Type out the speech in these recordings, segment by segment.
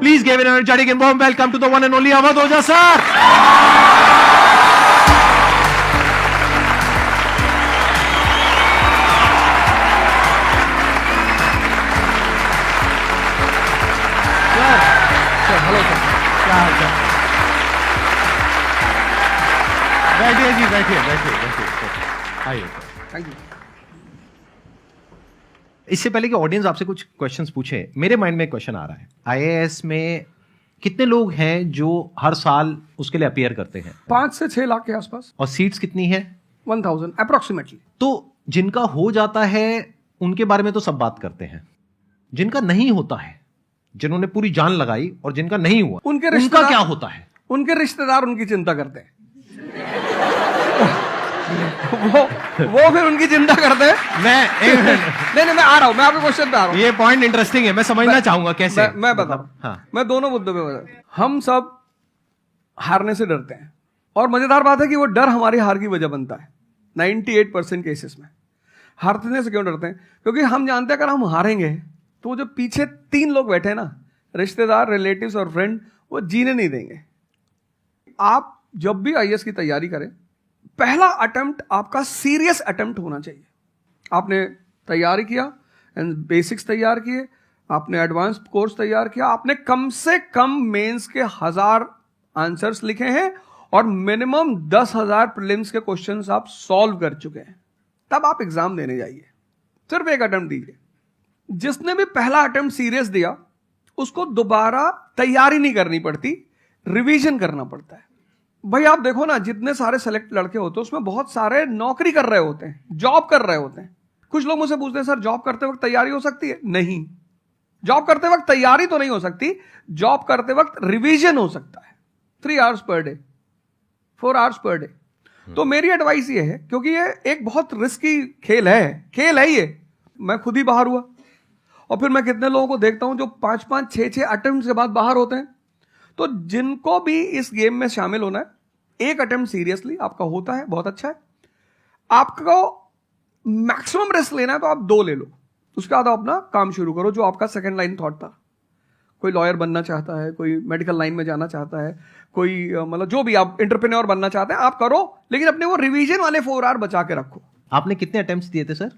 Please give an energetic and warm welcome to the one and only Awadh Oja sir. Hello sir, क्या हाल चाल? बैठिए जी, बैठिए। आइए। Thank you. इससे पहले कि ऑडियंस आपसे कुछ क्वेश्चंस पूछे, मेरे माइंड में एक क्वेश्चन आ रहा है। आईएएस में कितने लोग हैं जो हर साल उसके लिए अपीयर करते हैं? 5 से 6 लाख के आसपास। और सीट्स कितनी है? 1000 अप्रोक्सीमेटली। तो जिनका हो जाता है उनके बारे में तो सब बात करते हैं, जिनका नहीं होता है, जिन्होंने पूरी जान लगाई और जिनका नहीं हुआ, उनका क्या होता है? उनके रिश्तेदार उनकी चिंता करते हैं। वो फिर उनकी चिंता करते हैं। नहीं, मैं आ रहा हूं, मैं आपके क्वेश्चन पे आ रहा हूं। ये पॉइंट इंटरेस्टिंग है, मैं समझना चाहूंगा कैसे। मैं बता रहा हूं। हाँ। मैं दोनों मुद्दों पे बता रहा हूं। हम सब हारने से डरते हैं, और मजेदार बात है कि वो डर हमारी हार की वजह बनता है। 98% केसेस में हारने से क्यों डरते हैं? क्योंकि हम जानते हैं अगर हम हारेंगे तो वो जो पीछे 3 लोग बैठे हैं ना, रिश्तेदार, रिलेटिव्स और फ्रेंड, वो जीने नहीं देंगे। आप जब भी आईएएस की तैयारी करें, पहला अटेम्प्ट आपका सीरियस अटेम्प्ट होना चाहिए। आपने तैयारी किया, बेसिक्स तैयार किए, आपने एडवांस कोर्स तैयार किया, आपने कम से कम मेंस के 1000 आंसर्स लिखे हैं और मिनिमम 10,000 प्रीलिम्स के क्वेश्चंस आप सॉल्व कर चुके हैं, तब आप एग्जाम देने जाइए। सिर्फ एक अटेम्प्ट दीजिए। जिसने भी पहला अटेम्प्ट सीरियस दिया उसको दोबारा तैयारी नहीं करनी पड़ती, रिवीजन करना पड़ता है। भाई आप देखो ना, जितने सारे सेलेक्ट लड़के होते हैं उसमें बहुत सारे नौकरी कर रहे होते हैं, जॉब कर रहे होते हैं। कुछ लोग मुझसे पूछते हैं सर जॉब करते वक्त तैयारी हो सकती है? नहीं, जॉब करते वक्त तैयारी तो नहीं हो सकती, जॉब करते वक्त रिवीजन हो सकता है। 3 hours per day, 4 hours per day. तो मेरी एडवाइस ये है, क्योंकि ये एक बहुत रिस्की खेल है ये। मैं खुद ही बाहर हुआ और फिर मैं कितने लोगों को देखता हूं जो 5-5, 6-6 अटेम्प्ट के बाद बाहर होते हैं। तो जिनको भी इस गेम में शामिल होना है, एक अटेम्प्ट सीरियसली आपका होता है, बहुत अच्छा है। आपको मैक्सिमम रिस्क लेना है तो आप 2 ले लो, उसके बाद आप अपना काम शुरू करो जो आपका सेकंड लाइन थॉट था। कोई लॉयर बनना चाहता है, कोई मेडिकल लाइन में जाना चाहता है, कोई मतलब जो भी आप एंटरप्रेन्योर बनना चाहते हैं आप करो, लेकिन अपने वो रिवीजन वाले 4 आवर बचा के रखो। आपने कितने अटेम्प्ट्स दिए थे सर?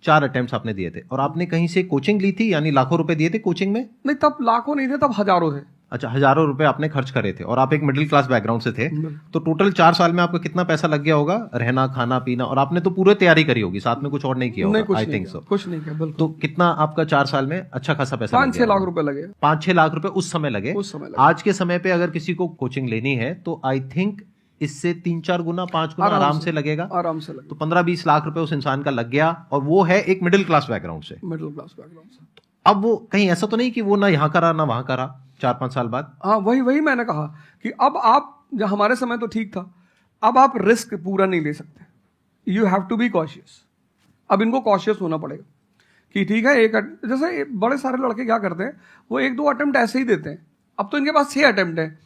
4 अटेम्प्ट्स आपने दिए थे। और आपने कहीं से कोचिंग ली थी, यानी लाखों रुपए दिए थे कोचिंग में? नहीं, तब लाखों नहीं थे, तब हजारों थे। अच्छा, हजारों रुपए आपने खर्च करे थे, और आप एक मिडिल क्लास बैकग्राउंड से थे। तो टोटल 4 साल में आपका कितना पैसा लग गया होगा? रहना, खाना, पीना, और आपने तो पूरी तैयारी करी होगी, साथ में कुछ और नहीं किया होगा? I think so. कुछ नहीं किया, बिल्कुल। तो कितना आपका 4 साल में अच्छा खासा पैसा? 5-6 लाख रुपए लगे। 5-6 लाख रुपए उस समय लगे। आज के समय पे अगर किसी को कोचिंग लेनी है तो आई थिंक इससे 3-4 गुना, 5 गुना आराम से लगेगा। तो 15-20 लाख रुपए उस इंसान का लग गया, और वो है एक मिडिल क्लास बैकग्राउंड से। अब वो कहीं ऐसा तो नहीं कि वो ना यहाँ करा ना वहां करा 4-5 साल बाद? हाँ, वही मैंने कहा कि अब आप, जब हमारे समय तो ठीक था, अब आप रिस्क पूरा नहीं ले सकते। You have to be cautious. अब इनको कॉशियस होना पड़ेगा कि ठीक है, जैसे बड़े सारे लड़के क्या करते हैं, वो 1-2 अटेम्प्ट ऐसे ही देते हैं। अब तो इनके पास 6 अटेम्प्ट है।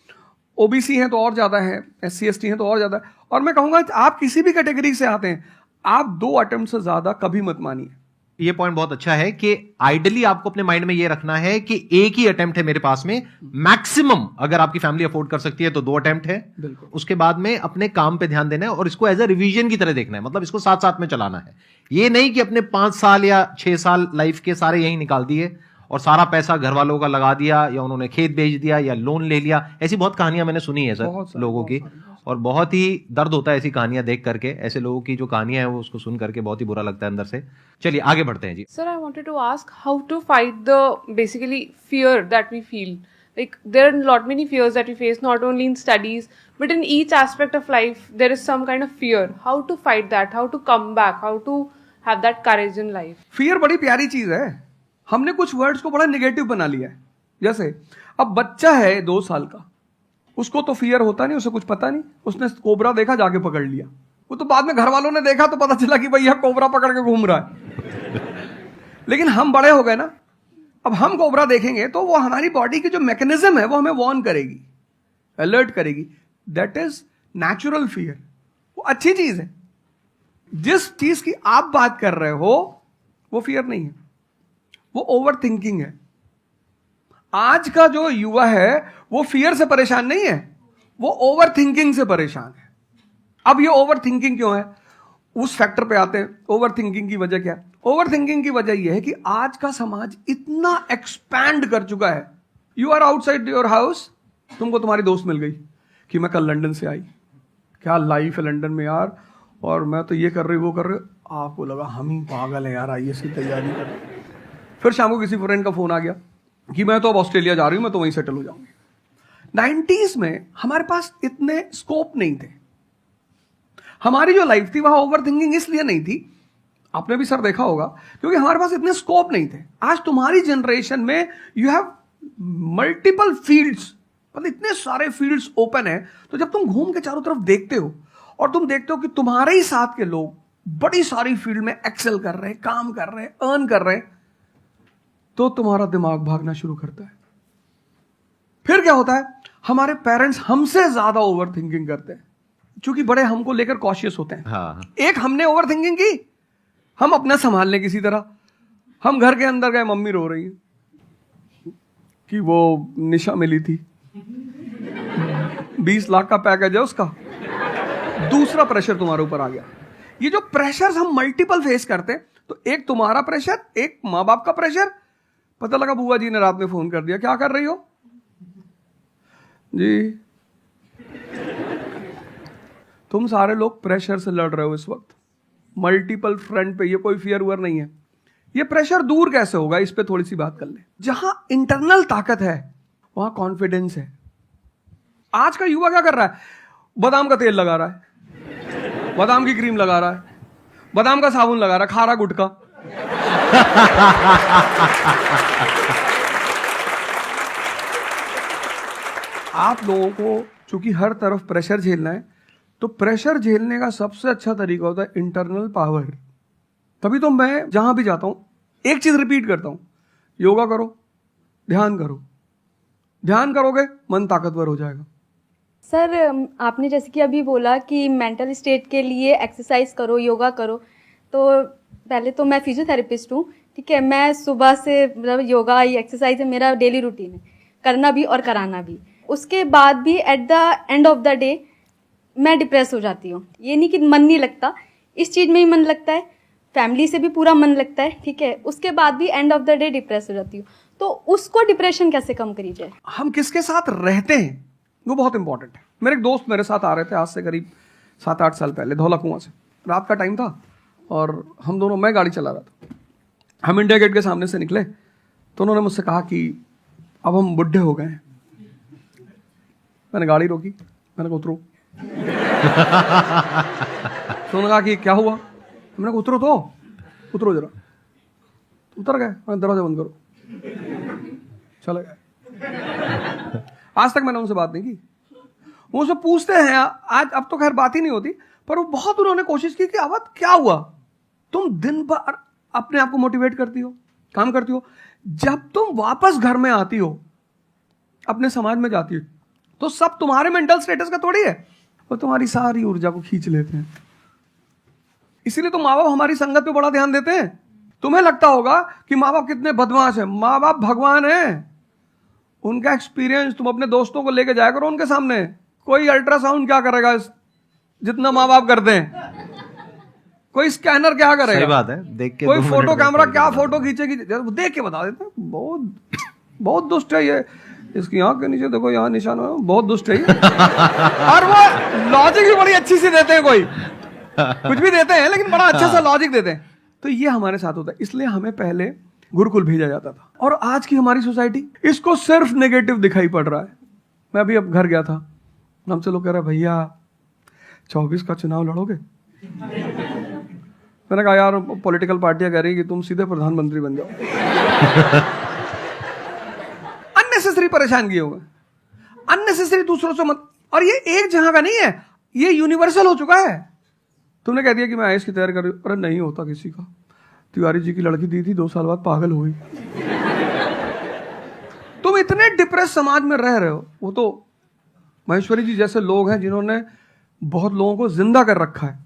ओबीसी हैं तो और ज्यादा है, SC ST हैं तो और ज्यादा है। और मैं कहूंगा आप किसी भी कैटेगरी से आते हैं, आप 2 अटेम्प्ट से ज्यादा कभी मत मानिए। ये पॉइंट बहुत अच्छा है कि आइडियली आपको अपने माइंड में ये रखना है कि एक ही अटेम्प्ट है मेरे पास में, मैक्सिमम अगर आपकी फैमिली अफोर्ड कर सकती है तो 2 अटेम्प्ट है। उसके बाद में अपने काम पे ध्यान देना है और इसको एज अ रिवीजन की तरह देखना है, मतलब इसको साथ साथ में चलाना है। ये नहीं कि अपने 5 साल या 6 साल लाइफ के सारे यही निकाल दिए और सारा पैसा घर वालों का लगा दिया, या उन्होंने खेत बेच दिया, या लोन ले लिया। ऐसी बहुत कहानियां मैंने सुनी है सर लोगों की, और बहुत ही दर्द होता है ऐसी कहानियां देख करके। ऐसे लोगों की जो कहानियां हैं वो उसको सुन करके बहुत ही बुरा लगता है अंदर से। चलिए आगे बढ़ते हैं जी। Sir, I wanted to ask how to fight the basically fear that we feel. Like there are lot many fears that we face, not only in studies but in each aspect of life. There is some kind of fear. How to fight that? How to come back? How to have that courage in life? Fear बड़ी प्यारी चीज है। हमने कुछ words को बड़ा negative बना लिया है। जैसे अब बच्चा है 2 साल का, उसको तो फियर होता नहीं, उसे कुछ पता नहीं, उसने कोबरा देखा, जाके पकड़ लिया। वो तो बाद में घर वालों ने देखा तो पता चला कि भैया कोबरा पकड़ के घूम रहा है। लेकिन हम बड़े हो गए ना, अब हम कोबरा देखेंगे तो वो हमारी बॉडी की जो मैकेनिज्म है वो हमें वार्न करेगी, अलर्ट करेगी। That is natural fear. वो अच्छी चीज है। जिस चीज की आप बात कर रहे हो वो फियर नहीं है, वो ओवर थिंकिंग है। आज का जो युवा है वो फियर से परेशान नहीं है, वो ओवर थिंकिंग से परेशान है। अब ये ओवर थिंकिंग क्यों है, उस फैक्टर पे आते हैं। ओवर थिंकिंग की वजह क्या है? ओवर थिंकिंग की वजह यह है कि आज का समाज इतना एक्सपैंड कर चुका है। You are outside your house, तुमको तुम्हारी दोस्त मिल गई कि मैं कल लंदन से आई, क्या लाइफ है लंदन में यार, और मैं तो ये कर रही वो कर रही। आपको लगा हम ही पागल है यार, IAS की तैयारी कर रहे। फिर शाम को किसी फ्रेंड का फोन आ गया कि मैं तो अब ऑस्ट्रेलिया जा रही हूं, मैं तो वहीं सेटल हो जाऊंगी। 90s में हमारे पास इतने स्कोप नहीं थे। हमारी जो लाइफ थी वहां ओवर थिंकिंग इसलिए नहीं थी, आपने भी सर देखा होगा, क्योंकि हमारे पास इतने स्कोप नहीं थे। आज तुम्हारी जनरेशन में यू हैव मल्टीपल फील्ड्स, मतलब इतने सारे फील्ड्स ओपन है। तो जब तुम घूम के चारों तरफ देखते हो और तुम देखते हो कि तुम्हारे ही साथ के लोग बड़ी सारी फील्ड में एक्सेल कर रहे हैं, काम कर रहे हैं, अर्न कर रहे हैं, तो तुम्हारा दिमाग भागना शुरू करता है। फिर क्या होता है, हमारे पेरेंट्स हमसे ज्यादा ओवर थिंकिंग करते हैं, क्योंकि बड़े हमको लेकर कॉशियस होते हैं। हाँ। एक हमने ओवर थिंकिंग की, हम अपना संभाल लें किसी तरह। हम घर के अंदर गए, मम्मी रो रही है कि वो निशा मिली थी, 20 लाख का पैकेज है उसका। दूसरा प्रेशर तुम्हारे ऊपर आ गया। ये जो प्रेशर हम मल्टीपल फेस करते हैं, तो एक तुम्हारा प्रेशर, एक माँ बाप का प्रेशर। पता लगा बुआ जी ने रात में फोन कर दिया, क्या कर रही हो जी? तुम सारे लोग प्रेशर से लड़ रहे हो इस वक्त, मल्टीपल फ्रंट पे। ये कोई फियर उयर नहीं है। ये प्रेशर दूर कैसे होगा, इस पे थोड़ी सी बात कर ले। जहां इंटरनल ताकत है वहां कॉन्फिडेंस है। आज का युवा क्या कर रहा है, बादाम का तेल लगा रहा है, बादाम की क्रीम लगा रहा है, बादाम का साबुन लगा रहा है, खा रहा गुटखा। आप लोगों को चूंकि हर तरफ प्रेशर झेलना है, तो प्रेशर झेलने का सबसे अच्छा तरीका होता है इंटरनल पावर। तभी तो मैं जहां भी जाता हूं एक चीज रिपीट करता हूं, योगा करो, ध्यान करो। ध्यान करोगे मन ताकतवर हो जाएगा। सर, आपने जैसे कि अभी बोला कि मेंटल स्टेट के लिए एक्सरसाइज करो, योगा करो। तो पहले तो मैं फिजियोथेरेपिस्ट हूँ, ठीक है। मैं सुबह से मतलब योगा एक्सरसाइज है मेरा डेली रूटीन है, करना भी और कराना भी। उसके बाद भी at the end of the day मैं डिप्रेस हो जाती हूँ। ये नहीं कि मन नहीं लगता, इस चीज़ में ही मन लगता है, फैमिली से भी पूरा मन लगता है, ठीक है। उसके बाद भी end of the day depress हो जाती हूँ। तो उसको डिप्रेशन कैसे कम करी जाए? हम किसके साथ रहते हैं वो बहुत इंपॉर्टेंट है। मेरे एक दोस्त मेरे साथ आ रहे थे आज से करीब 7-8 साल पहले, धौला कुआं से। रात का टाइम था और हम दोनों, मैं गाड़ी चला रहा था, हम इंडिया गेट के सामने से निकले तो उन्होंने मुझसे कहा कि अब हम बुढ़े हो गए हैं। मैंने गाड़ी रोकी, मैंने कहा उतरो। तो उन्होंने कहा कि क्या हुआ? मैंने कहा उतरो, तो उतरो जरा। उतर गए, मैंने दरवाजा बंद करो, चले गए। आज तक मैंने उनसे बात नहीं की। वो उनसे पूछते हैं आज, अब तो खैर बात ही नहीं होती, पर वो बहुत उन्होंने कोशिश की कि अवध क्या हुआ? तुम दिन भर अपने आप को मोटिवेट करती हो, काम करती हो, जब तुम वापस घर में आती हो, अपने समाज में जाती हो, तो सब तुम्हारे मेंटल स्टेटस का थोड़ी है, वो तुम्हारी सारी ऊर्जा को खींच लेते हैं। इसीलिए तो माँ बाप हमारी संगत पे बड़ा ध्यान देते हैं। तुम्हें लगता होगा कि माँ बाप कितने बदमाश हैं, माँ बाप भगवान हैं। उनका एक्सपीरियंस तुम अपने दोस्तों को लेके जाया करो उनके सामने। कोई अल्ट्रासाउंड क्या करेगा जितना माँ बाप करते हैं, कोई स्कैनर क्या करेगा, सही बात है, देख के कोई फोटो कैमरा क्या फोटो खींचेगी, देख के बता देते हैं। बहुत बहुत दुष्ट है ये, इसकी आंख के नीचे देखो यहाँ निशान है, बहुत दुष्ट है ये। और वो लॉजिक भी बड़ी अच्छी सी देते हैं, कोई कुछ भी देते हैं लेकिन बड़ा अच्छा सा लॉजिक देते हैं। तो ये हमारे साथ होता है। इसलिए हमें पहले गुरुकुल भेजा जाता था, और आज की हमारी सोसाइटी इसको सिर्फ नेगेटिव दिखाई पड़ रहा है। मैं अभी अब घर गया था, हमसे लोग कह रहे भैया 24 का चुनाव लड़ोगे? मैंने कहा यार पॉलिटिकल पार्टियां कह रही कि तुम सीधे प्रधानमंत्री बन जाओ। अननेसेसरी परेशान किए हुए, अननेसेसरी दूसरों से मत। और ये एक जहां का नहीं है, ये यूनिवर्सल हो चुका है। तुमने कह दिया कि मैं IAS की तैयारी कर रही हूं, अरे नहीं होता किसी का। तिवारी जी की लड़की दी थी, 2 साल बाद पागल हो गई। तुम इतने डिप्रेस समाज में रह रहे हो। वो तो महेश्वरी जी जैसे लोग हैं जिन्होंने बहुत लोगों को जिंदा कर रखा है।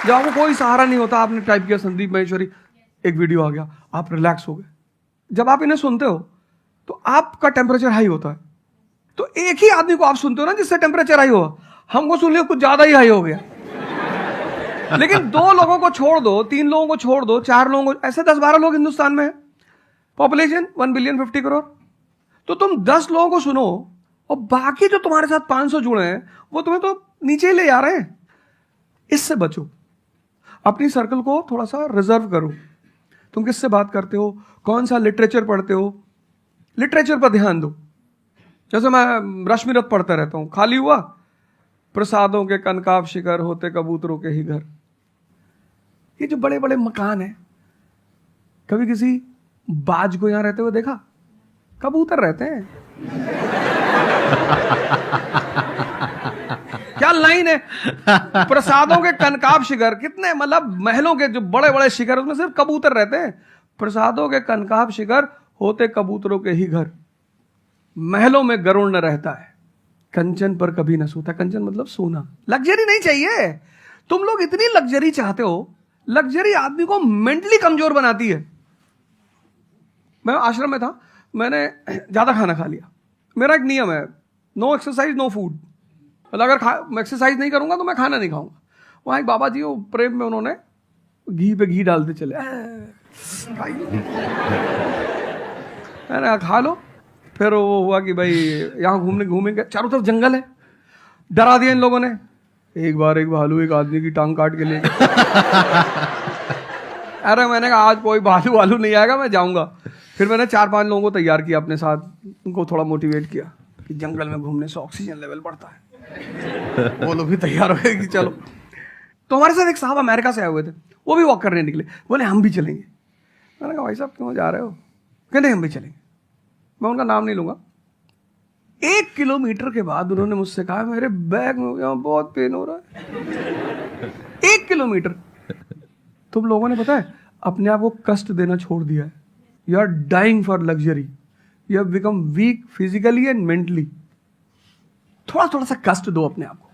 जब आपको कोई सहारा नहीं होता, आपने टाइप किया संदीप महेश्वरी, एक वीडियो आ गया, आप रिलैक्स हो गए। जब आप इन्हें सुनते हो तो आपका टेम्परेचर हाई होता है। तो एक ही आदमी को आप सुनते हो ना जिससे टेम्परेचर हाई हो, हमको सुन लिया कुछ ज्यादा ही हाई हो गया। लेकिन 2 लोगों को छोड़ दो, 3 लोगों को छोड़ दो, 4 लोगों को, ऐसे 10-12 लोग हिंदुस्तान में है, पॉपुलेशन 1 बिलियन 50 करोड़। तो तुम 10 लोगों को सुनो और बाकी जो तुम्हारे साथ 500 जुड़े हैं वो तुम्हें तो नीचे ही ले जा रहे हैं। इससे बचो, अपनी सर्कल को थोड़ा सा रिजर्व करो। तुम किससे बात करते हो, कौन सा लिटरेचर पढ़ते हो, लिटरेचर पर ध्यान दो। जैसे मैं रश्मिरथ पढ़ता रहता हूं, खाली हुआ, प्रसादों के कनकाब शिखर होते कबूतरों के ही घर। ये जो बड़े बड़े मकान हैं, कभी किसी बाज को यहां रहते हुए देखा? कबूतर रहते हैं। क्या लाइन है, प्रसादों के कनकाब शिखर, कितने मतलब महलों के जो बड़े बड़े शिखर, उसमें सिर्फ कबूतर रहते हैं। प्रसादों के कनकाब शिखर होते कबूतरों के ही घर, महलों में गरुड़ न रहता है, कंचन पर कभी न सोता। कंचन मतलब सोना। लग्जरी नहीं चाहिए। तुम लोग इतनी लग्जरी चाहते हो, लग्जरी आदमी को मेंटली कमजोर बनाती है। मैं आश्रम में था, मैंने ज्यादा खाना खा लिया। मेरा एक नियम है, नो एक्सरसाइज नो फूड। मतलब अगर मैं एक्सरसाइज नहीं करूंगा तो मैं खाना नहीं खाऊंगा। वहां एक बाबा जी, वो प्रेम में उन्होंने घी पे घी डालते चले, मैंने खा लो। फिर वो हुआ कि भाई यहाँ घूमेंगे, चारों तरफ जंगल है, डरा दिया इन लोगों ने। एक बार एक भालू एक आदमी की टांग काट के ले गया। अरे मैंने कहा आज कोई भालू नहीं आएगा, मैं जाऊंगा। फिर मैंने 4-5 लोगों को तैयार किया अपने साथ, उनको थोड़ा मोटिवेट किया कि जंगल में घूमने से ऑक्सीजन लेवल बढ़ता है। वो लोग भी तैयार हो गए कि चलो। तो हमारे साथ एक साहब अमेरिका से आए हुए थे, वो भी वॉक करने निकले, बोले हम भी चलेंगे। मैंने कहा भाई साहब क्यों जा रहे हो? कहते हम भी चलेंगे। मैं उनका नाम नहीं लूंगा। 1 किलोमीटर के बाद उन्होंने मुझसे कहा मेरे बैग में यहाँ बहुत पेन हो रहा है। 1 किलोमीटर। तुम लोगों ने पता है अपने आप को कष्ट देना छोड़ दिया है। You are dying for luxury, you have become weak physically and mentally. थोड़ा थोड़ा सा कष्ट दो अपने आप को,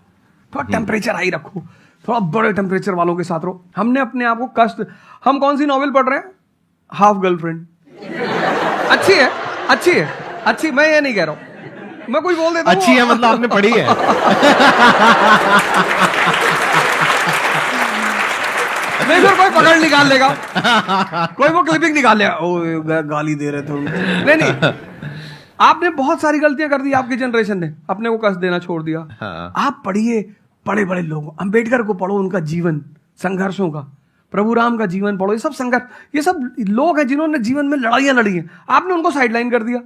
थोड़ा टेम्परेचर हाई रखो, थोड़ा बड़े टेम्परेचर वालों के साथ रहो। हमने अपने आप को कष्ट, हम कौन सी नॉवेल पढ़ रहे हैं? Half girlfriend. अच्छी है, अच्छी है, अच्छी, मैं ये नहीं कह रहा हूं, मैं कुछ बोल देता हूं। अच्छी है मतलब आपने पढ़ी है। नहीं फिर कोई पकड़ निकाल लेगा, कोई वो क्लिपिंग निकाल लेगा, ओ गाली दे रहे थे। नहीं, आपने बहुत सारी गलतियां कर दी, आपकी जनरेशन ने अपने को कष्ट देना छोड़ दिया। हाँ। आप पढ़िए बड़े बड़े लोग, अंबेडकर को पढ़ो, उनका जीवन संघर्षों का, प्रभु राम का जीवन पढ़ो, ये सब संघर्ष, ये सब लोग हैं जिन्होंने जीवन में लड़ाइयां लड़ी हैं। आपने उनको साइडलाइन कर दिया।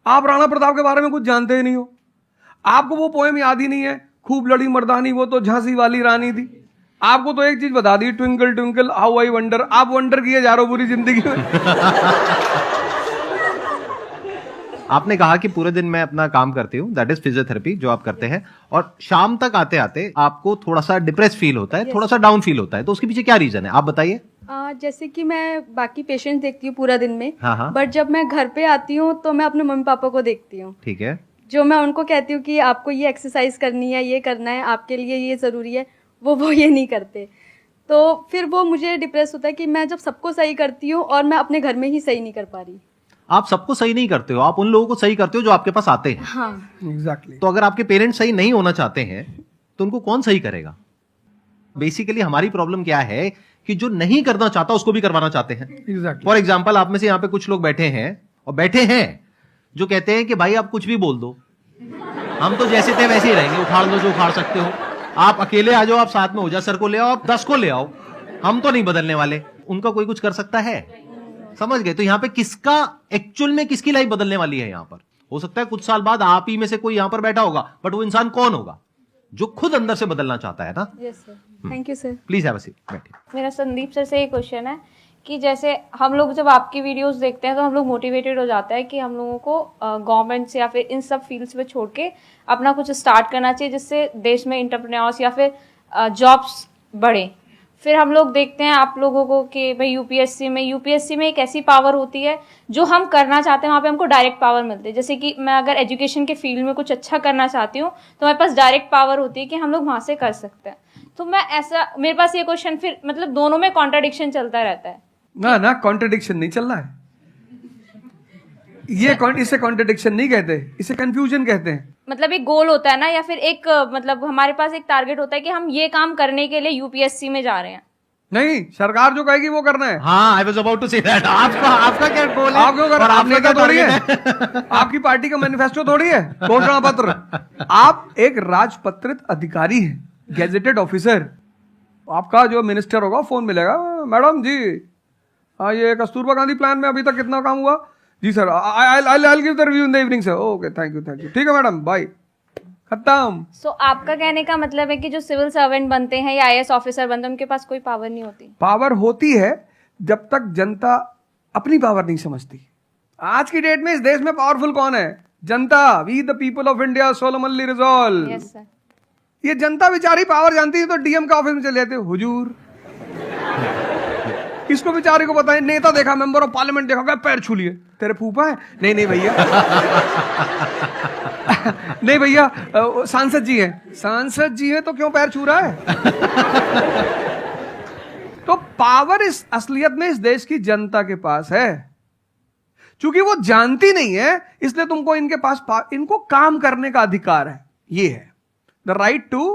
आप राणा प्रताप के बारे में कुछ जानते ही नहीं हो, आपको वो पोएम याद ही नहीं है, खूब लड़ी मर्दानी वो तो झांसी वाली रानी थी। आपको तो एक चीज बता दी, twinkle twinkle how I wonder. आप वंडर किए जा रहे हो पूरी जिंदगी में। आपने कहा कि पूरे दिन मैं अपना काम करती हूँ, दैट इज फिजियोथेरेपी जो आप करते हैं, और शाम तक आते आते आपको थोड़ा सा डिप्रेस फील होता है, थोड़ा सा डाउन फील होता है, तो उसके पीछे क्या रीजन है आप बताइए। जैसे कि मैं बाकी पेशेंट्स देखती हूँ पूरा दिन में, हाँ। बट जब मैं घर पे आती हूँ तो मैं अपने मम्मी पापा को देखती हूँ। ठीक है। जो मैं उनको कहती हूँ कि आपको ये एक्सरसाइज करनी है, ये करना है, आपके लिए ये ज़रूरी है, वो ये नहीं करते। तो फिर वो मुझे डिप्रेस होता है कि मैं जब सबको सही करती हूँ और मैं अपने घर में ही सही नहीं कर पा रही। आप सबको सही नहीं करते हो, आप उन लोगों को सही करते हो जो आपके पास आते हैं। हाँ एग्जैक्टली। तो अगर आपके पेरेंट्स सही नहीं होना चाहते हैं तो उनको कौन सही करेगा? बेसिकली हमारी प्रॉब्लम क्या है कि जो नहीं करना चाहता उसको भी करवाना चाहते हैं। एग्जैक्टली। फॉर एग्जाम्पल, आप में से यहाँ पे कुछ लोग बैठे हैं और बैठे हैं जो कहते हैं कि भाई आप कुछ भी बोल दो, हम तो जैसे थे वैसे ही रहेंगे, उखाड़ लो जो उखाड़ सकते हो, आप अकेले आ जाओ, आप साथ में ओझा सर को ले आओ, आप 10 को ले आओ, हम तो नहीं बदलने वाले। उनका कोई कुछ कर सकता है? समझ गए? तो यहाँ पे किसका एक्चुअल में किसकी लाइफ बदलने वाली है? यहाँ पर हो सकता है कुछ साल बाद आप ही में से कोई यहाँ पर बैठा होगा, बट वो इंसान कौन होगा? जो खुद अंदर से बदलना चाहता है ना। Yes sir, thank you sir. Please have a seat, बैठिए। मेरा संदीप सर से ये क्वेश्चन है कि जैसे हम लोग जब आपकी वीडियोस देखते हैं तो हम लोग मोटिवेटेड हो जाता है कि हम लोगों को गवर्नमेंट से या फिर इन सब फील्ड्स में छोड़ के अपना कुछ स्टार्ट करना चाहिए जिससे देश में एंटरप्रेन्योर्स या फिर जॉब्स बढ़े। फिर हम लोग देखते हैं आप लोगों को कि भाई यूपीएससी में एक ऐसी पावर होती है जो हम करना चाहते हैं वहाँ पे हमको डायरेक्ट पावर मिलती है। जैसे कि मैं अगर एजुकेशन के फील्ड में कुछ अच्छा करना चाहती हूँ तो मेरे पास डायरेक्ट पावर होती है कि हम लोग वहाँ से कर सकते हैं। तो मैं ऐसा, मेरे पास ये क्वेश्चन फिर मतलब दोनों में कॉन्ट्राडिक्शन चलता रहता है। ना कॉन्ट्रडिक्शन नहीं चल रहा है, इसे कॉन्ट्रडिक्शन नहीं कहते, इसे कंफ्यूजन कहते हैं। मतलब एक गोल होता है ना, या फिर एक मतलब हमारे पास एक टारगेट होता है कि हम ये काम करने के लिए यूपीएससी में जा रहे हैं। नहीं, सरकार जो कहेगी वो करना है। हाँ, I was about to say that. आपका क्या गोल है? आप क्यों कर रहे और हैं? आप आपने नेता क्या थोड़ी है, target आपकी पार्टी का मैनिफेस्टो थोड़ी है, घोषणा पत्र। आप एक राजपत्रित अधिकारी हैं, गैजेटेड ऑफिसर। आपका जो मिनिस्टर होगा फोन मिलेगा, मैडम जी हाँ ये कस्तूरबा गांधी प्लान में अभी तक कितना काम हुआ? जी sir, I give the review in the evening sir. Okay, thank you. ठीक है मैडम, बाय, खत्म। सो आपका कहने का मतलब है कि जो सिविल सर्वेंट बनते हैं या आईएएस ऑफिसर बनते हैं उनके पास कोई पावर नहीं होती? पावर होती है जब तक जनता अपनी पावर नहीं समझती। आज की डेट में इस देश में पावरफुल कौन है? जनता। We the people of India solemnly resolve. Yes sir. ये जनता बेचारी पावर जानती है तो डीएम का ऑफिस में चले जाते, हुजूर इसको बेचारे को पता है, नेता देखा, मेंबर ऑफ पार्लियामेंट देखा, क्या पैर छू लिए, तेरे फूफा है? नहीं भैया नहीं भैया, सांसद जी हैं। सांसद जी हैं तो क्यों पैर छू रहा है? तो पावर इस असलियत में इस देश की जनता के पास है। चूंकि वो जानती नहीं है इसलिए तुमको इनके पास इनको काम करने का अधिकार है। ये है the right to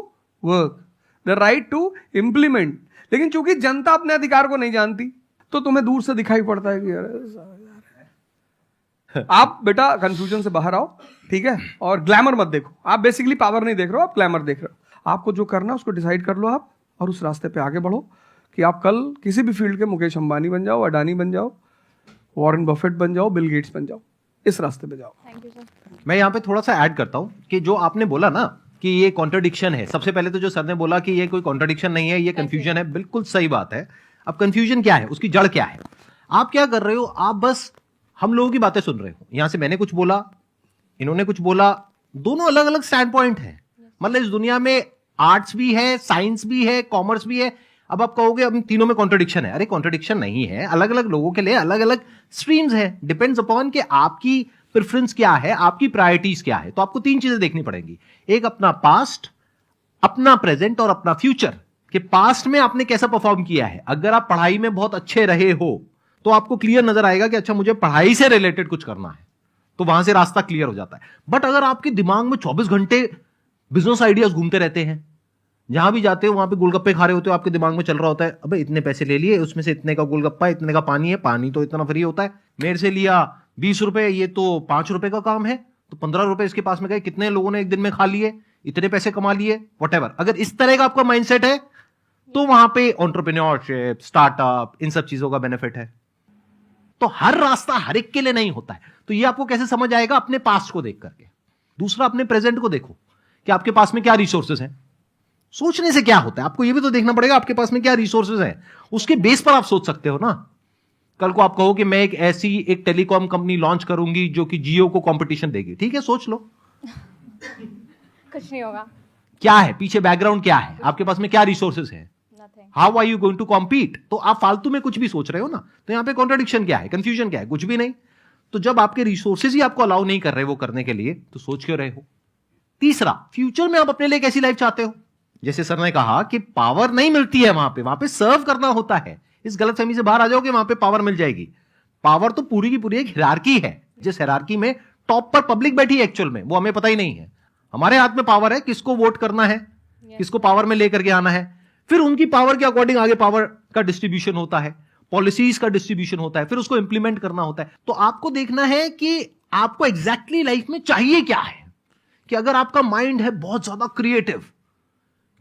work, the right to implement. लेकिन चूंकि जनता अपने अधिकार को नहीं जानती तो तुम्हें दूर से दिखाई पड़ता है कि यार आप बेटा कंफ्यूजन से बाहर आओ, ठीक है? और ग्लैमर मत देखो। आप बेसिकली पावर नहीं देख रहे हो, आप ग्लैमर देख रहे हो। आपको जो करना है उसको डिसाइड कर लो आप, और उस रास्ते पे आगे बढ़ो कि आप कल किसी भी फील्ड के मुकेश अंबानी बन जाओ, अडानी बन जाओ, वॉरेन बफेट बन जाओ, बिल गेट्स बन जाओ। इस रास्ते पे जाओ। Thank you sir. मैं यहाँ पे थोड़ा सा ऐड करता हूं कि जो आपने बोला ना कि ये कॉन्ट्रडिक्शन है, सबसे पहले तो जो सर ने बोला कि ये कोई कॉन्ट्रडिक्शन नहीं है, ये कंफ्यूजन है, बिल्कुल सही बात है। अब कंफ्यूजन क्या है, उसकी जड़ क्या है? आप क्या कर रहे हो? आप बस हम लोगों की बातें सुन रहे हो। यहां से मैंने कुछ बोला, इन्होंने कुछ बोला, दोनों अलग अलग स्टैंड पॉइंट है। मतलब इस दुनिया में आर्ट्स भी है, साइंस भी है, कॉमर्स भी है। अब आप कहोगे अब तीनों में कॉन्ट्रडिक्शन है। अरे कॉन्ट्रडिक्शन नहीं है, अलग अलग लोगों के लिए अलग अलग स्ट्रीम्स है। डिपेंड्स अपॉन कि आपकी प्रेफरेंस क्या है, आपकी प्रायोरिटीज क्या है। तो आपको तीन चीजें देखनी पड़ेंगी, एक अपना पास्ट, अपना प्रेजेंट और अपना फ्यूचर। कि पास्ट में आपने कैसा परफॉर्म किया है। अगर आप पढ़ाई में बहुत अच्छे रहे हो तो आपको क्लियर नजर आएगा कि अच्छा मुझे पढ़ाई से रिलेटेड कुछ करना है, तो वहां से रास्ता क्लियर हो जाता है। बट अगर आपके दिमाग में 24 घंटे बिजनेस आइडियाज घूमते रहते हैं, जहां भी जाते हो वहां पे गोलगप्पे खा रहे होते हो, आपके दिमाग में चल रहा होता है अबे इतने पैसे ले लिए, उसमें से इतने का गोलगप्पा, इतने का पानी है, पानी तो इतना फ्री होता है, मेरे से लिया 20 रुपए, ये तो 5 रुपए का काम है, तो 15 रुपए इसके पास में गए, कितने लोगों ने एक दिन में खा लिए, इतने पैसे कमा लिए, व्हाटएवर। अगर इस तरह का आपका माइंडसेट है तो वहां पे एंटरप्रेन्योरशिप, स्टार्टअप, इन सब चीजों का बेनिफिट है। तो हर रास्ता हर एक के लिए नहीं होता है। तो ये आपको कैसे समझ आएगा? अपने पास्ट को देख करके। दूसरा, अपने प्रेजेंट को देखो कि आपके पास में क्या रिसोर्सेज हैं। सोचने से क्या होता है, आपको ये भी तो देखना पड़ेगा आपके पास में क्या रिसोर्सेज हैं। उसके बेस पर आप सोच सकते हो ना। कल को आप कहो कि मैं एक टेलीकॉम कंपनी लॉन्च करूंगी जो कि जियो को कंपटीशन देगी, ठीक है, सोच लो। कुछ नहीं होगा। क्या है पीछे, बैकग्राउंड क्या है, आपके पास में क्या रिसोर्सेज है, how are you going to compete. तो आप फालतू में कुछ भी सोच रहे हो ना। तो यहां पे कॉन्ट्रडिक्शन क्या है, कंफ्यूजन क्या है? कुछ भी नहीं। तो जब आपके रिसोर्सेज ही आपको अलाउ नहीं कर रहे वो करने के लिए, तो सोच क्यों रहे हो? तीसरा, फ्यूचर में आप अपने लिए कैसी लाइफ चाहते हो? जैसे सर ने कहा कि पावर नहीं मिलती है वहां पे सर्व करना होता है। इस गलतफहमी से बाहर आ जाओ कि वहां पे पावर मिल जाएगी। पावर तो पूरी की पूरी एक हिरार्की है, जिस हिरार्की में टॉप पर पब्लिक बैठी है एक्चुअल में, वो हमें पता ही नहीं है। हमारे हाथ में पावर है, किसको वोट करना है, किसको पावर में लेकर के आना है। फिर उनकी पावर के अकॉर्डिंग आगे पावर का डिस्ट्रीब्यूशन होता है, पॉलिसीज का डिस्ट्रीब्यूशन होता है, फिर उसको इंप्लीमेंट करना होता है। तो आपको देखना है कि आपको एग्जैक्टली लाइफ में चाहिए क्या है। कि अगर आपका माइंड है बहुत ज्यादा क्रिएटिव,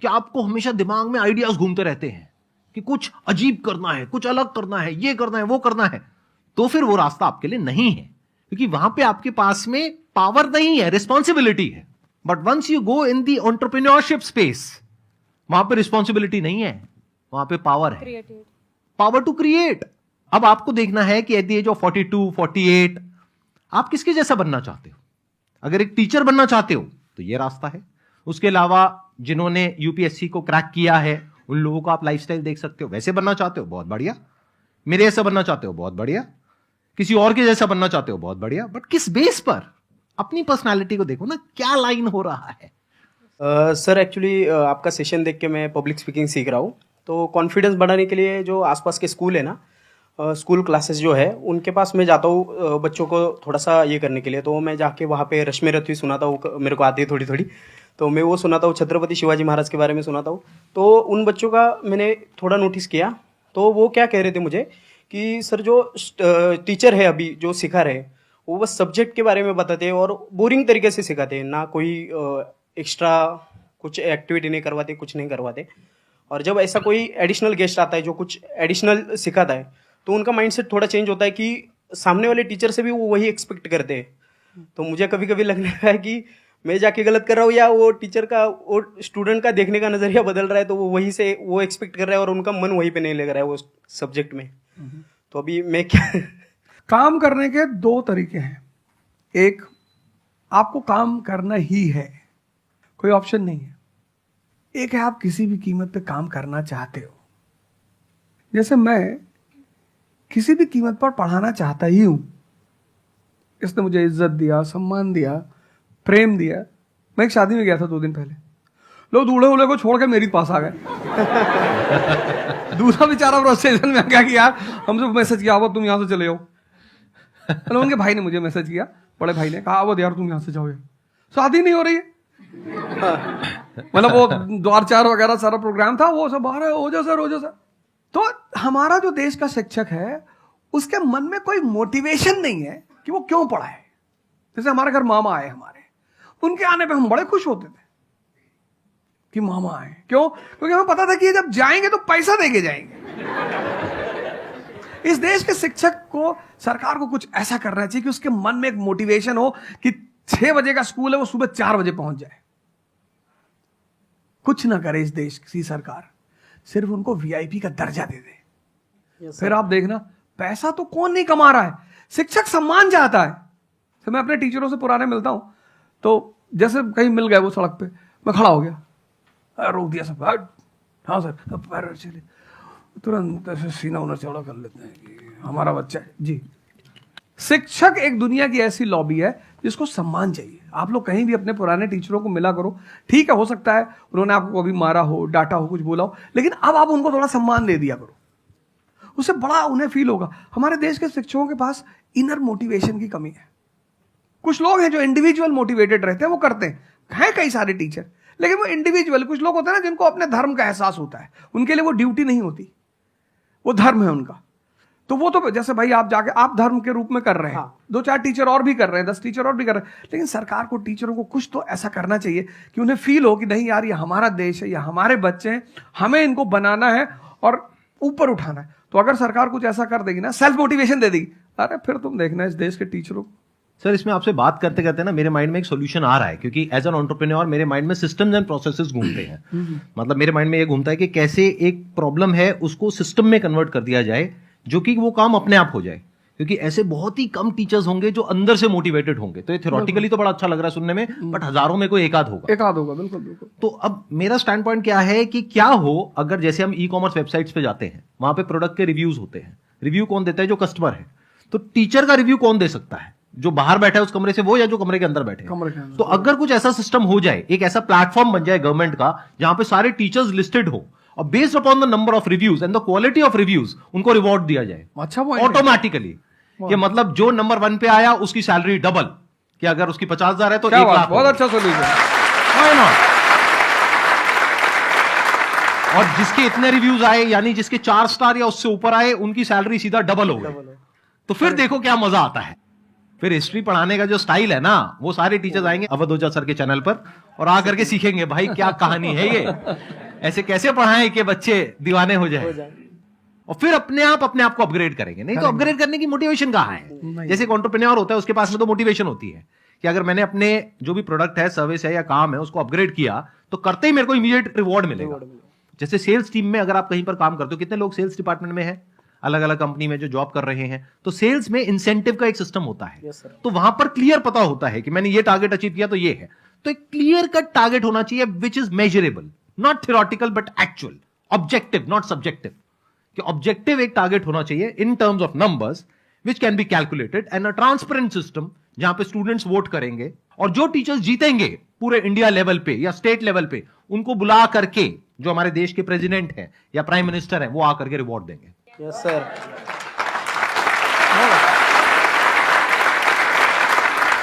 कि आपको हमेशा दिमाग में आइडियाज घूमते रहते हैं कि कुछ अजीब करना है, कुछ अलग करना है, ये करना है, वो करना है, तो फिर वो रास्ता आपके लिए नहीं है। क्योंकि वहां पे आपके पास में पावर नहीं है, रिस्पॉन्सिबिलिटी है। But once you go in the entrepreneurship space, वहां पे रिस्पॉन्सिबिलिटी नहीं है, वहां पे पावर है, पावर टू क्रिएट। अब आपको देखना है कि एट द एज ऑफ 42, 48 आप किसके जैसा बनना चाहते हो। अगर एक टीचर बनना चाहते हो तो ये रास्ता है। उसके अलावा जिन्होंने यूपीएससी को क्रैक किया है उन लोगों को आप लाइफस्टाइल देख सकते हो, वैसे बनना चाहते हो बहुत बढ़िया, मेरे जैसा बनना चाहते हो बहुत बढ़िया, किसी और के जैसा बनना चाहते हो बहुत बढ़िया, बट किस बेस पर? अपनी पर्सनालिटी को देखो ना, क्या लाइन हो रहा है। सर एक्चुअली आपका सेशन देख के मैं पब्लिक स्पीकिंग सीख रहा हूँ, तो कॉन्फिडेंस बढ़ाने के लिए जो आसपास के स्कूल है ना, स्कूल क्लासेस जो है उनके पास मैं जाता हूँ बच्चों को थोड़ा सा ये करने के लिए। तो मैं जाके वहाँ पे रश्मि रथी सुनाता हूँ, मेरे को आती है थोड़ी थोड़ी, तो मैं वो सुनाता हूँ। छत्रपति शिवाजी महाराज के बारे में सुनाता हूँ। तो उन बच्चों का मैंने थोड़ा नोटिस किया, तो वो क्या कह रहे थे मुझे कि सर जो टीचर है अभी जो सिखा रहे हैं वो बस सब्जेक्ट के बारे में बताते हैं और बोरिंग तरीके से सिखाते हैं, ना कोई एक्स्ट्रा कुछ एक्टिविटी नहीं करवाते, कुछ नहीं करवाते। और जब ऐसा कोई एडिशनल गेस्ट आता है जो कुछ एडिशनल सिखाता है तो उनका माइंडसेट थोड़ा चेंज होता है कि सामने वाले टीचर से भी वो वही एक्सपेक्ट करते हैं। तो मुझे कभी कभी लगने लगा है कि मैं जाके गलत कर रहा हूँ या वो टीचर का, वो स्टूडेंट का देखने का नजरिया बदल रहा है, तो वो वही से वो एक्सपेक्ट कर रहा है और उनका मन वहीं पे नहीं लग रहा है वो सब्जेक्ट में। तो अभी मैं क्या काम करने के दो तरीके हैं। एक, आपको काम करना ही है, कोई ऑप्शन नहीं है। एक है आप किसी भी कीमत पे काम करना चाहते हो। जैसे मैं किसी भी कीमत पर पढ़ाना चाहता ही हूं। इसने मुझे इज्जत दिया, सम्मान दिया, प्रेम दिया। मैं एक शादी में गया था 2 दिन पहले, लोग दूल्हे उल्हे को छोड़ के मेरे पास आ गए। दूसरा बेचारा प्रोसेशन में क्या किया, हमसे मैसेज किया, वो तुम यहां से चले जाओ। उनके भाई ने मुझे मैसेज किया, बड़े भाई ने कहा, वो यार तुम यहां से जाओ, शादी नहीं हो रही है। मतलब वो द्वार चार वगैरह सारा प्रोग्राम था, वो सब बाहर हो जाओ सर, हो जाओ सर। तो हमारा जो देश का शिक्षक है उसके मन में कोई मोटिवेशन नहीं है कि वो क्यों पढ़ाए। जैसे हमारे घर मामा आए, हमारे उनके आने पे हम बड़े खुश होते थे कि मामा आए। क्यों? क्योंकि हमें पता था कि जब जाएंगे तो पैसा देके जाएंगे। इस देश के शिक्षक को, सरकार को कुछ ऐसा करना चाहिए कि उसके मन में एक मोटिवेशन हो कि 6 बजे का स्कूल है, वो सुबह 4 बजे पहुंच जाए। कुछ ना करे इस देश की सरकार, सिर्फ उनको वीआईपी का दर्जा दे दे। फिर आप देखना, पैसा तो कौन नहीं कमा रहा है, शिक्षक सम्मान चाहता है। तो मैं अपने टीचरों से पुराने मिलता हूं, तो जैसे कहीं मिल गए वो सड़क पे, मैं खड़ा हो गया, रोक दिया सब, हाँ सर, पैर चले, तुरंत ऐसे सीना उन्हें चौड़ा कर लेते हैं कि हमारा बच्चा है जी। शिक्षक एक दुनिया की ऐसी लॉबी है जिसको सम्मान चाहिए। आप लोग कहीं भी अपने पुराने टीचरों को मिला करो, ठीक है, हो सकता है उन्होंने आपको कभी मारा हो, डांटा हो, कुछ बोला हो, लेकिन अब आप उनको थोड़ा सम्मान दे दिया करो, उससे बड़ा उन्हें फील होगा। हमारे देश के शिक्षकों के पास इनर मोटिवेशन की कमी है। कुछ लोग हैं जो इंडिविजुअल मोटिवेटेड रहते हैं, वो करते हैं कई सारे टीचर, लेकिन वो इंडिविजुअल। कुछ लोग होते हैं ना जिनको अपने धर्म का एहसास होता है, उनके लिए वो ड्यूटी नहीं होती, वो धर्म है उनका। तो वो तो जैसे भाई आप जाके आप धर्म के रूप में कर रहे हैं, 2-4 टीचर और भी कर रहे हैं, 10 टीचर और भी कर रहे हैं, लेकिन सरकार को, टीचरों को कुछ तो ऐसा करना चाहिए कि उन्हें फील हो कि नहीं यार, ये हमारा देश है, ये हमारे बच्चे हैं, हमें इनको बनाना है और ऊपर उठाना है। तो अगर सरकार कुछ ऐसा कर देगी ना, सेल्फ मोटिवेशन दे देगी, अरे फिर तुम देखना इस देश के टीचरों को। सर, इसमें आपसे बात करते करते ना मेरे माइंड में एक सॉल्यूशन आ रहा है, क्योंकि एज एन एंटरप्रेन्योर मेरे माइंड में सिस्टम्स एंड प्रोसेसेस घूमते हैं। मतलब मेरे माइंड में ये घूमता है कि कैसे एक प्रॉब्लम है उसको सिस्टम में कन्वर्ट कर दिया जाए, जो कि वो काम अपने आप हो जाए। क्योंकि ऐसे बहुत ही कम टीचर्स होंगे जो अंदर से मोटिवेटेड होंगे। तो ये थ्योरेटिकली तो बड़ा अच्छा लग रहा है सुनने में, बट हजारों में कोई एक आध होगा। बिल्कुल बिल्कुल। तो अब मेरा स्टैंड पॉइंट क्या है कि क्या हो अगर जैसे हम ई कॉमर्स वेबसाइट्स पे जाते हैं, वहां पे प्रोडक्ट के रिव्यूज होते हैं। रिव्यू कौन देता है? जो कस्टमर है। तो टीचर का रिव्यू कौन दे सकता है? जो बाहर बैठा है उस कमरे से, वो, या जो कमरे के अंदर बैठे हैं। तो अगर कुछ ऐसा सिस्टम हो जाए, एक ऐसा प्लेटफॉर्म बन जाए गवर्नमेंट का, जहां पे सारे टीचर्स लिस्टेड हो और based upon the number of reviews and the quality of reviews उनको रिवॉर्ड दिया जाए अच्छा पॉइंट ऑटोमेटिकली। कि मतलब जो नंबर 1 पे आया उसकी सैलरी डबल, कि अगर उसकी 50,000 है तो 1 लाख। बहुत अच्छा सोल्यूशन। और जिसके इतने रिव्यूज आए, यानी जिसके 4 स्टार या उससे ऊपर आए, उनकी सैलरी सीधा डबल हो गई। तो फिर देखो क्या मजा आता है। फिर हिस्ट्री पढ़ाने का जो स्टाइल है ना, वो सारे टीचर्स आएंगे अवध ओझा सर के चैनल पर और आकर के सीखेंगे भाई क्या कहानी है ये, ऐसे कैसे पढ़ाएं कि बच्चे दीवाने हो जाए। और फिर अपने आप को अपग्रेड करेंगे। नहीं तो अपग्रेड करने की मोटिवेशन कहां है? जैसे एंटरप्रेन्योर होता है, उसके पास में तो मोटिवेशन होती है कि अगर मैंने अपने जो भी प्रोडक्ट है, सर्विस है या काम है, उसको अपग्रेड किया तो करते ही मेरे को इमीडिएट रिवॉर्ड मिलेगा। जैसे सेल्स टीम में अगर आप कहीं पर काम करते हो, कितने लोग सेल्स डिपार्टमेंट में है, अलग अलग कंपनी में जो जॉब कर रहे हैं, तो सेल्स में इंसेंटिव का एक सिस्टम होता है। तो वहां पर क्लियर पता होता है कि मैंने ये टारगेट अचीव किया तो ये है। तो एक क्लियर कट टारगेट होना चाहिए which is measurable, not theoretical but actual, objective not subjective, कि ऑब्जेक्टिव एक टारगेट होना चाहिए in terms of numbers which can be calculated and a transparent system जहां पे स्टूडेंट्स वोट करेंगे और जो टीचर्स जीतेंगे पूरे इंडिया लेवल पे या स्टेट लेवल पे उनको बुला करके जो हमारे देश के प्रेसिडेंट हैं या प्राइम मिनिस्टर हैं वो आकर के रिवॉर्ड देंगे। Yes sir.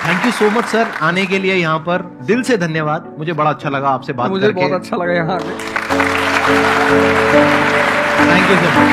Thank you so much sir आने के लिए यहाँ पर, दिल से धन्यवाद। मुझे बड़ा अच्छा लगा आपसे बात मुझे करके। बहुत अच्छा लगा यहाँ आके। Thank you so much.